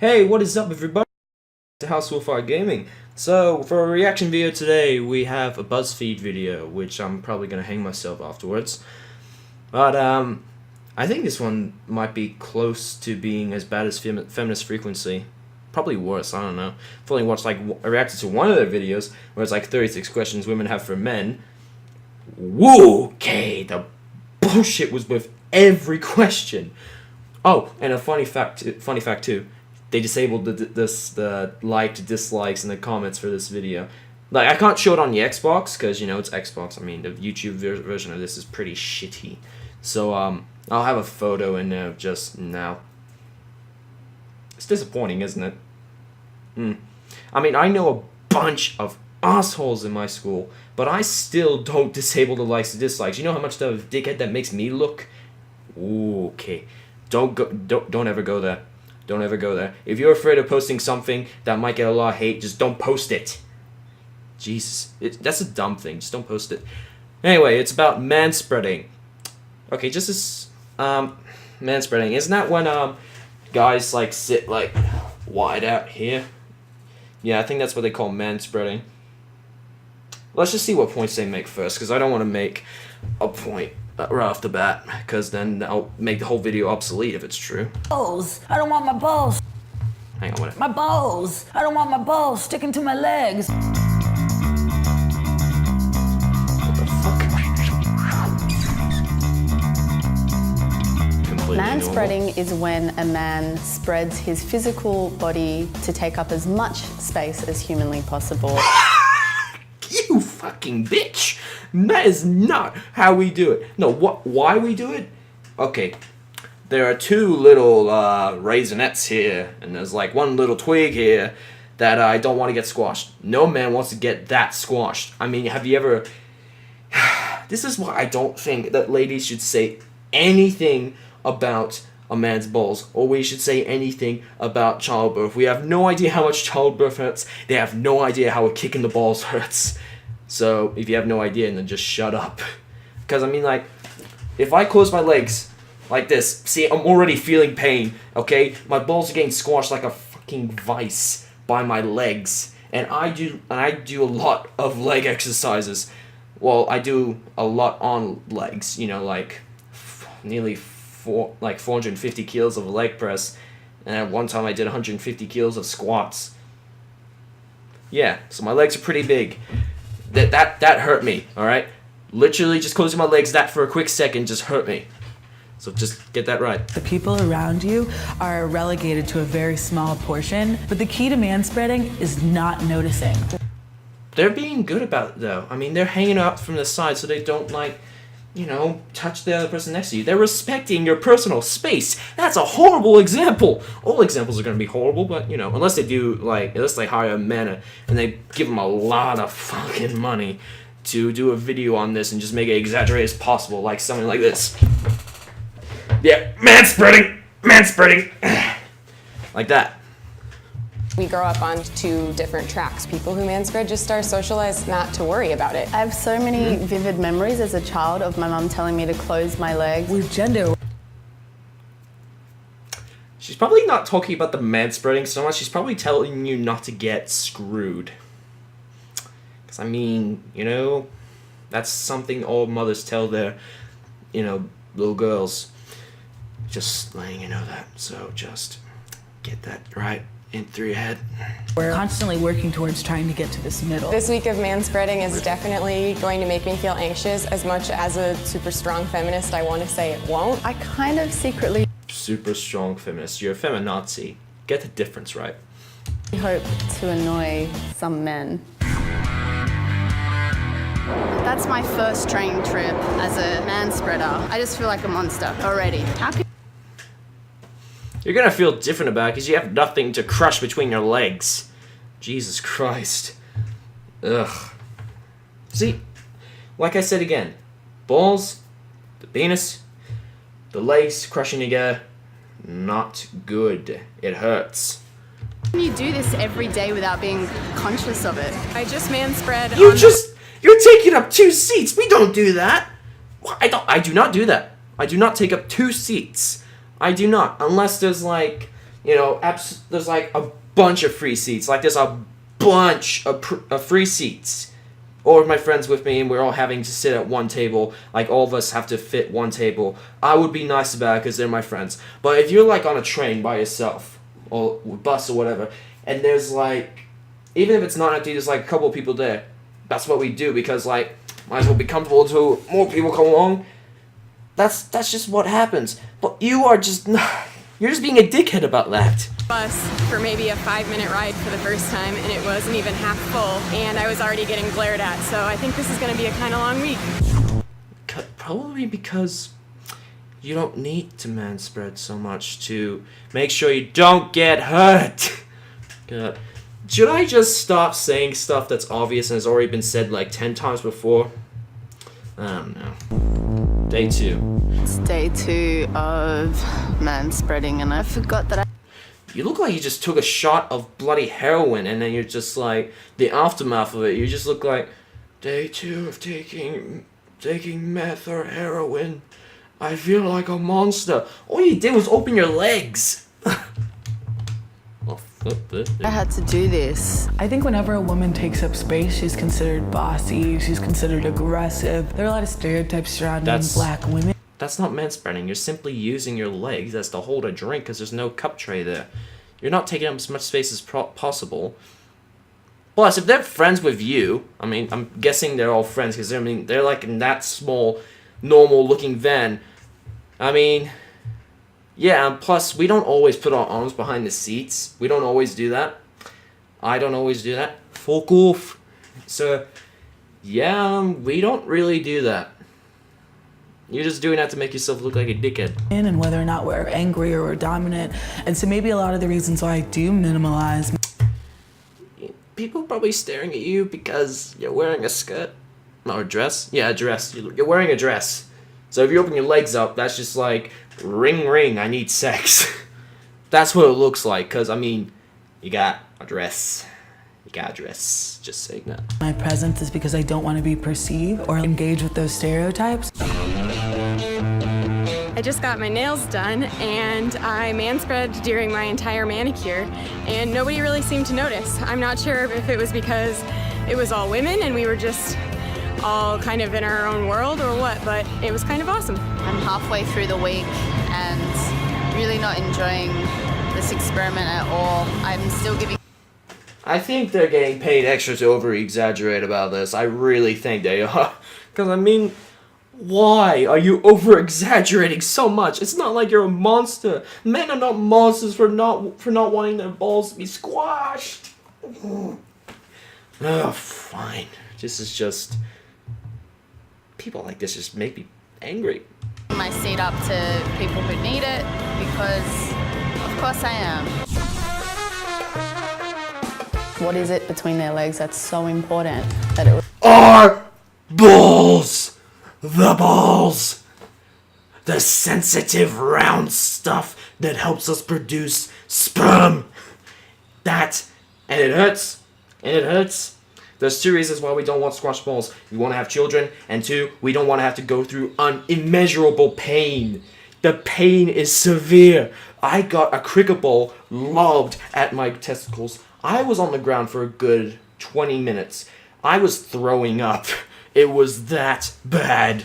Hey, what is up everybody? To House Wolfire Gaming. So, for a reaction video today, we have a Buzzfeed video, which I'm probably gonna hang myself afterwards. But, I think this one might be close to being as bad as Feminist Frequency. Probably worse, I don't know. I've only watched, I reacted to one of their videos, where it's like 36 questions women have for men. Woo! Okay, the bullshit was with every question. Oh, and a funny fact too. They disabled the like to dislikes and the comments for this video. Like, I can't show it on the Xbox because, you know, it's Xbox. I mean, the YouTube version of this is pretty shitty. So, I'll have a photo in there just now. It's disappointing, isn't it? I mean, I know a bunch of assholes in my school, but I still don't disable the likes and dislikes. You know how much of a dickhead that makes me look? Ooh, okay. Don't ever go there. Don't ever go there. If you're afraid of posting something that might get a lot of hate, just don't post it. Jesus. That's a dumb thing. Just don't post it. Anyway, it's about manspreading. Okay, just this, manspreading. Isn't that when, guys, like, sit, like, wide out here? Yeah, I think that's what they call manspreading. Let's just see what points they make first, because I don't want to make a point right off the bat, because then I'll make the whole video obsolete if it's true. Balls. I don't want my balls. Hang on a minute. My balls. I don't want my balls sticking to my legs. What the fuck? Completely Manspreading is when a man spreads his physical body to take up as much space as humanly possible. You fucking bitch! That is not how we do it. No, why we do it? Okay, there are two little raisinets here, and there's like one little twig here that I don't want to get squashed. No man wants to get that squashed. I mean, have you ever... This is why I don't think that ladies should say anything about a man's balls, or we should say anything about childbirth. We have no idea how much childbirth hurts. They have no idea how a kick in the balls hurts. So, if you have no idea, then just shut up. Because, I mean, like, if I close my legs like this, see, I'm already feeling pain, okay? My balls are getting squashed like a fucking vice by my legs. And I do a lot of leg exercises. Well, I do a lot on legs, you know, like, nearly 450 kilos of a leg press. And at one time I did 150 kilos of squats. Yeah, so my legs are pretty big. That hurt me, alright? Literally just closing my legs, that for a quick second just hurt me. So just get that right. The people around you are relegated to a very small portion, but the key to manspreading is not noticing. They're being good about it, though. I mean, they're hanging out from the side so they don't, like, you know, touch the other person next to you. They're respecting your personal space. That's a horrible example. All examples are going to be horrible, but, you know, unless they do, like, unless they hire a man and they give them a lot of fucking money to do a video on this and just make it exaggerated as possible, like something like this. Yeah, manspreading! Manspreading! Like that. We grow up on two different tracks. People who manspread just are socialized not to worry about it. I have so many vivid memories as a child of my mum telling me to close my legs. With gender. She's probably not talking about the manspreading so much. She's probably telling you not to get screwed. Because, I mean, you know, that's something all mothers tell their, you know, little girls. Just letting you know that. So just get that right in through your head. We're constantly working towards trying to get to this middle. This week of manspreading is definitely going to make me feel anxious. As much as a super strong feminist, I want to say it won't. I kind of secretly Super strong feminist. You're a feminazi. Get the difference right. hope to annoy some men. That's my first train trip as a manspreader. I just feel like a monster already. How could You're gonna feel different about it because you have nothing to crush between your legs. Jesus Christ. Ugh. See, like I said again, balls, the penis, the legs crushing together, not good. It hurts. you do this every day without being conscious of it? I just manspread. You're taking up 2 seats. We don't do that. I do not do that. I do not take up 2 seats. I do not, unless there's like You know, there's like a bunch of free seats. Like there's a bunch of free seats. Or if my friends with me and we're all having to sit at one table, like all of us have to fit one table, I would be nice about it because they're my friends. But if you're like on a train by yourself, or bus or whatever, and there's like, even if it's not empty, there's like a couple of people there, that's what we do because like, might as well be comfortable until more people come along. That's just what happens. But you are just not, you're just being a dickhead about that. Bus for maybe a 5-minute ride for the first time, and it wasn't even half full, and I was already getting glared at, so I think this is going to be a kind of long week. Probably because you don't need to manspread so much to make sure you don't get hurt. God. Should I just stop saying stuff that's obvious and has already been said like 10 times before? I don't know. Day 2. It's day 2 of manspreading, and I forgot that You look like you just took a shot of bloody heroin and then you're just like, the aftermath of it, you just look like, day 2 of taking meth or heroin. I feel like a monster. All you did was open your legs. I had to do this. I think whenever a woman takes up space, she's considered bossy, she's considered aggressive. There are a lot of stereotypes surrounding black women. That's not manspreading. You're simply using your legs as to hold a drink because there's no cup tray there. You're not taking up as much space as possible. Plus, if they're friends with you, I mean, I'm guessing they're all friends because they're like in that small, normal-looking van. I mean, yeah, and plus, we don't always put our arms behind the seats. We don't always do that. I don't always do that. Fuck off. So, yeah, we don't really do that. You're just doing that to make yourself look like a dickhead. And whether or not we're angry or we're dominant. And so maybe a lot of the reasons why I do minimalize. People are probably staring at you because you're wearing a skirt. Or a dress. Yeah, a dress. You're wearing a dress. So if you open your legs up, that's just like, ring ring, I need sex. That's what it looks like, because, I mean, you got a dress. You got a dress. Just saying that. My presence is because I don't want to be perceived or engage with those stereotypes. I just got my nails done, and I manspread during my entire manicure, and nobody really seemed to notice. I'm not sure if it was because it was all women and we were just all kind of in our own world or what, but it was kind of awesome. I'm halfway through the week and really not enjoying this experiment at all. I'm still giving... I think they're getting paid extra to over-exaggerate about this. I really think they are. Because, I mean, why are you over-exaggerating so much? It's not like you're a monster. Men are not monsters for not wanting their balls to be squashed. Oh, fine. This is just... People like this just make me angry. my seat up to people who need it because, of course, I am. What is it between their legs that's so important that it... Our balls! The balls! The sensitive round stuff that helps us produce sperm! That, and it hurts, and it hurts. There's two reasons why we don't want squash balls. We want to have children, and two, we don't want to have to go through unimmeasurable pain. The pain is severe. I got a cricket ball lobbed at my testicles. I was on the ground for a good 20 minutes. I was throwing up. It was that bad.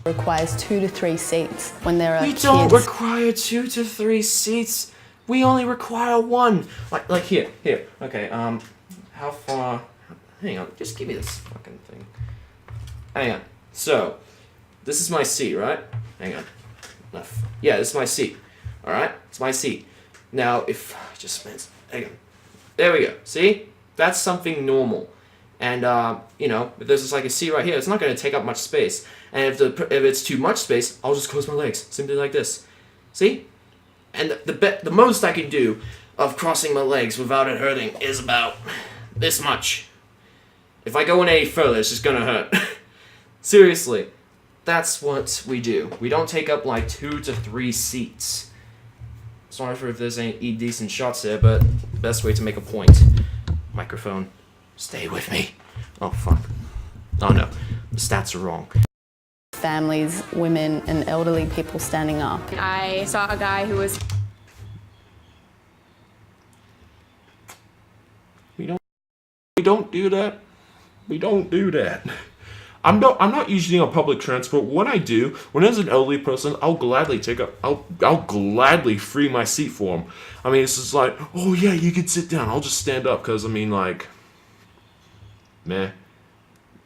requires 2 to 3 seats when there are We kids. don't require 2 to 3 seats. We only require 1. Like here. Okay, how far? Hang on, just give me this fucking thing. Hang on. So, this is my seat, right? Hang on. Yeah, this is my seat. Alright? It's my seat. Now, if... hang on. There we go. See? That's something normal. And, you know, if there's just like a seat right here, it's not going to take up much space. And if it's too much space, I'll just close my legs. Simply like this. See? And the most I can do of crossing my legs without it hurting is about this much. If I go any further, it's just gonna hurt. Seriously, that's what we do. We don't take up like 2 to 3 seats. Sorry for if there's any decent shots there, but the best way to make a point. Microphone, stay with me. Oh fuck. Oh no, the stats are wrong. Families, women and elderly people standing up. I saw a guy who was We don't do that. We don't do that. I'm not usually on public transport. When I do, when there's an elderly person, I'll gladly I'll gladly free my seat for them. I mean, it's just like, oh yeah, you can sit down. I'll just stand up because I mean, like, meh.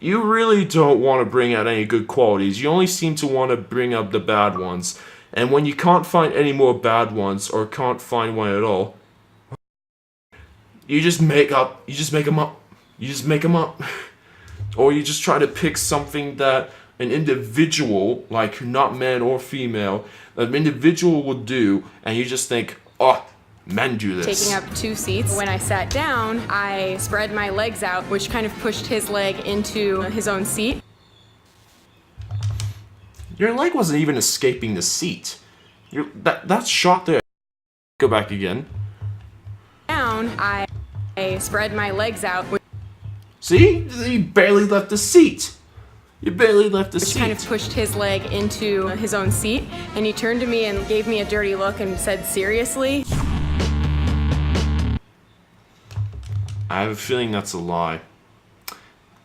You really don't want to bring out any good qualities. You only seem to want to bring up the bad ones. And when you can't find any more bad ones or can't find one at all, you just make them up. You just make them up. Or you just try to pick something that an individual, like not man or female, an individual would do, and you just think, oh, men do this. Taking up 2 seats. When I sat down, I spread my legs out, which kind of pushed his leg into his own seat. Your leg wasn't even escaping the seat. That's shot there. Go back again. Down, I spread my legs out. See? You barely left the seat. You barely left the seat. Kind of pushed his leg into his own seat, and he turned to me and gave me a dirty look and said, seriously? I have a feeling that's a lie.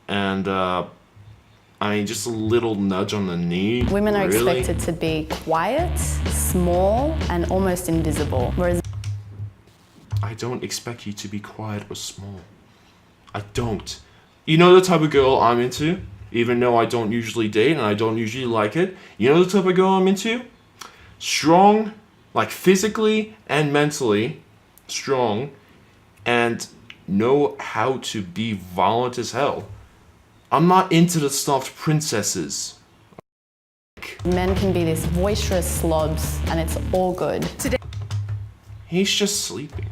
And, I mean, just a little nudge on the knee. Women are really? expected to be quiet, small, and almost invisible, whereas I don't expect you to be quiet or small. I don't. You know the type of girl I'm into? Even though I don't usually date and I don't usually like it. You know the type of girl I'm into? Strong, like physically and mentally strong, and know how to be violent as hell. I'm not into the soft princesses. men can be these boisterous slobs, and it's all good. He's just sleeping.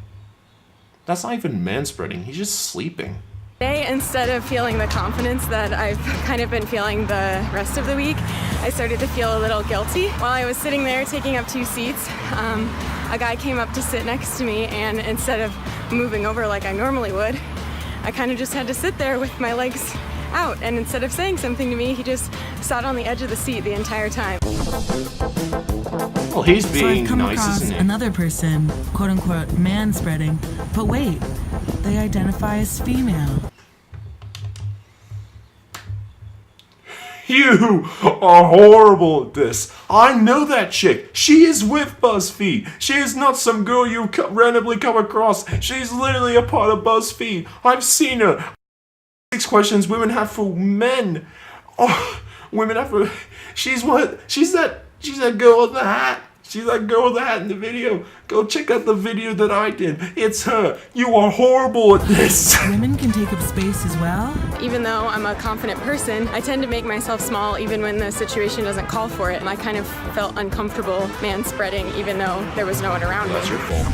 That's not even manspreading, he's just sleeping. Today, instead of feeling the confidence that I've kind of been feeling the rest of the week, I started to feel a little guilty. While I was sitting there taking up 2 seats, a guy came up to sit next to me, and instead of moving over like I normally would, I kind of just had to sit there with my legs out, and instead of saying something to me, he just sat on the edge of the seat the entire time. Well, he's being so I've come nice, across isn't he? another person, quote unquote, man-spreading, but wait, they identify as female. You are horrible at this. I know that chick. She is with Buzzfeed. She is not some girl you randomly come across. She's literally a part of Buzzfeed. I've seen her. 6 questions women have for men. Oh, women have for... She's what? She's that girl with the hat. She's that girl with the hat in the video. Go check out the video that I did. It's her. You are horrible at this. Women can take up space as well? Even though I'm a confident person, I tend to make myself small even when the situation doesn't call for it. And I kind of felt uncomfortable man-spreading even though there was no one around me. That's your fault.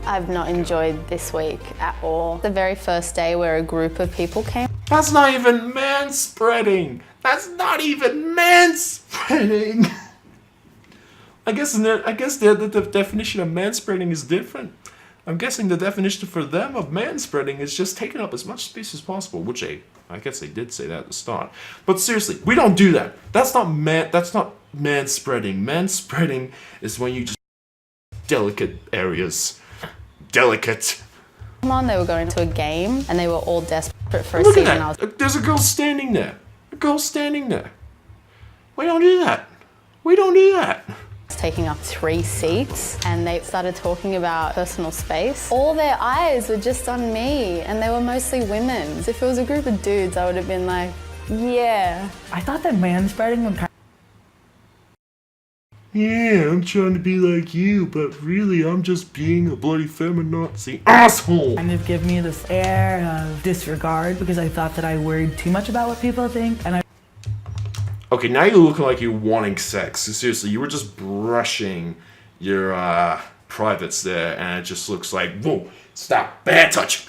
I've not enjoyed this week at all. The very first day where a group of people came. That's not even manspreading. That's not even manspreading. I guess the definition of manspreading is different. I'm guessing the definition for them of manspreading is just taking up as much space as possible, which I guess they did say that at the start. But seriously, we don't do that. That's not manspreading. Manspreading is when you just delicate areas. Delicate. Come on, they were going to a game and they were all desperate for a Look seat. at And I was that. There's a girl standing there. A girl standing there. We don't do that. We don't do that. taking up 3 seats and they started talking about personal space. All their eyes were just on me and they were mostly women. If it was a group of dudes, I would have been like, yeah. I thought that man-spreading would kind Yeah, I'm trying to be like you, but really I'm just being a bloody feminazi asshole. of give me this air of disregard because I thought that I worried too much about what people think, and I Okay, now you're looking like you're wanting sex. Seriously, you were just brushing your privates there, and it just looks like, whoa, stop, bad touch,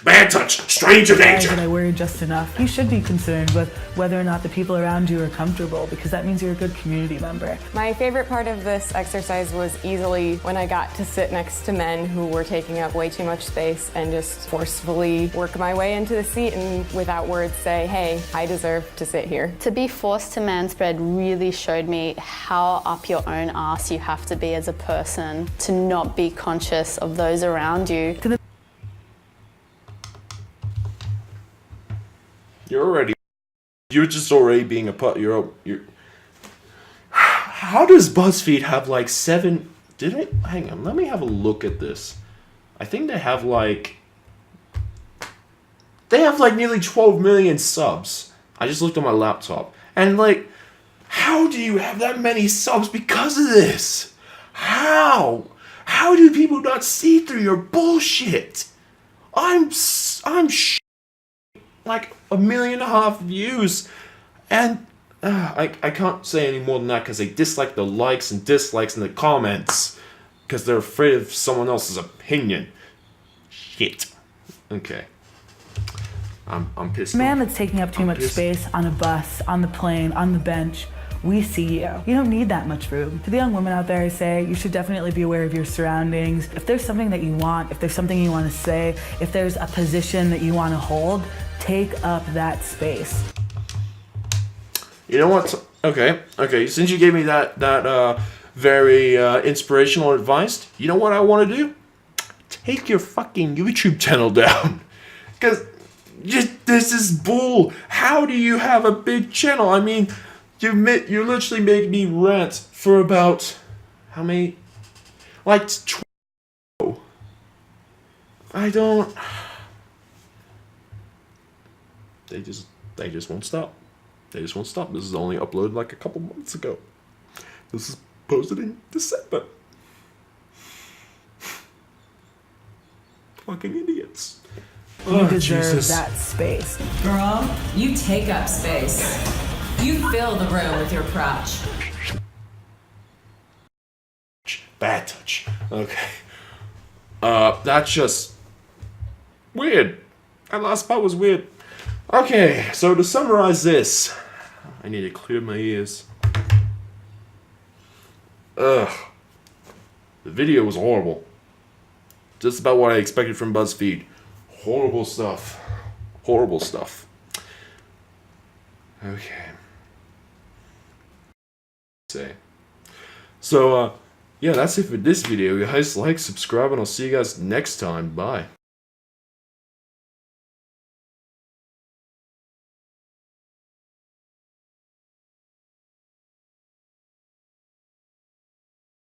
stranger danger. that I worry just enough. You should be concerned with whether or not the people around you are comfortable because that means you're a good community member. My favorite part of this exercise was easily when I got to sit next to men who were taking up way too much space and just forcefully work my way into the seat and without words say, hey, I deserve to sit here. To be forced to manspread really showed me how up your own ass you have to be as a person to not be conscious of those around you. You're just already being a put. You're. How does BuzzFeed have like 7? Hang on? Let me have a look at this. I think they have like nearly 12 million subs. I just looked on my laptop, and like, how do you have that many subs because of this? How? How do people not see through your bullshit? Like 1.5 million views, and I can't say any more than that because they dislike the likes and dislikes in the comments because they're afraid of someone else's opinion. Shit. Okay. I'm pissed. Man that's taking up too much space on a bus, on the plane, on the bench. We see you. You don't need that much room. To the young women out there, I say you should definitely be aware of your surroundings. If there's something that you want, if there's something you want to say, if there's a position that you want to hold, take up that space. You know what? Okay. Since you gave me that very inspirational advice, you know what I want to do? Take your fucking YouTube channel down. Because this is bull. How do you have a big channel? I mean, you literally made me rant for about how many? Like 12. I don't. They just won't stop. They just won't stop. This is only uploaded like a couple months ago. This is posted in December. Fucking idiots. You deserve that space. Girl, you take up space. You fill the room with your crotch. Bad touch. Okay. That's just weird. That last part was weird. Okay, so to summarize this, I need to clear my ears. Ugh. The video was horrible. Just about what I expected from BuzzFeed. Horrible stuff. Horrible stuff. Okay. So, yeah, that's it for this video. Guys, like, subscribe, and I'll see you guys next time. Bye.